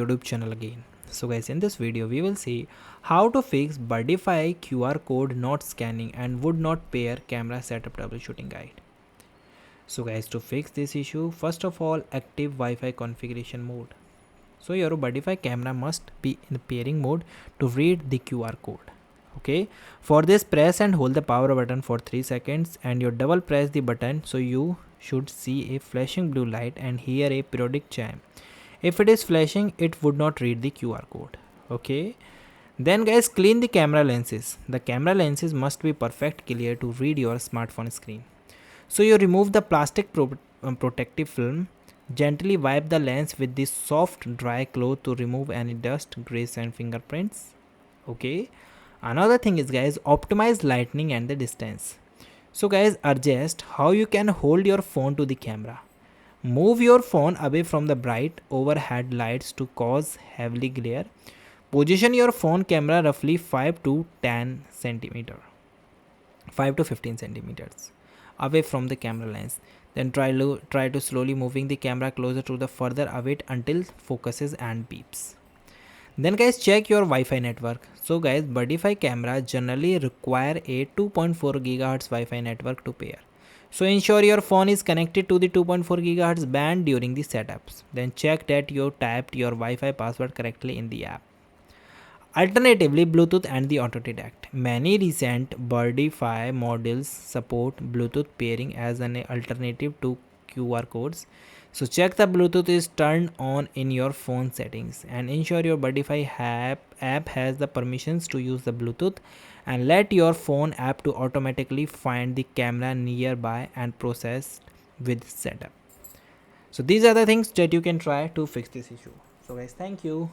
YouTube channel again. So guys, in this video we will see how to fix Birdfy QR code not scanning and would not pair camera setup troubleshooting guide. So guys, to fix this issue, first of all, active Wi-Fi configuration mode. So your Birdfy camera must be in pairing mode to read the QR code. Okay, for this press and hold the power button for 3 seconds and you double press the button, so you should see a flashing blue light and hear a periodic chime. If it is flashing, it would not read the QR code. Okay, then guys, clean the camera lenses. The camera lenses must be perfect clear to read your smartphone screen. So you remove the plastic protective film. Gently wipe the lens with this soft dry cloth to remove any dust, grease and fingerprints. Okay, another thing is guys, optimize lighting and the distance. So guys, adjust how you can hold your phone to the camera. Move your phone away from the bright overhead lights to cause heavily glare. Position your phone camera roughly 5 to 10 centimeter, 5 to 15 centimeters away from the camera lens. Then try to slowly moving the camera closer to the further away until focuses and beeps. Then guys, check your Wi-Fi network. So guys, Birdfy camera generally require a 2.4 GHz Wi-Fi network to pair. So ensure your phone is connected to the 2.4 GHz band during the setups. Then check that you typed your Wi-Fi password correctly in the app. Alternatively, Bluetooth and the auto detect. Many recent Birdfy models support Bluetooth pairing as an alternative to QR codes. So check the Bluetooth is turned on in your phone settings and ensure your Birdfy app has the permissions to use the Bluetooth, and let your phone app to automatically find the camera nearby and process with setup. So these are the things that you can try to fix this issue. So guys, thank you.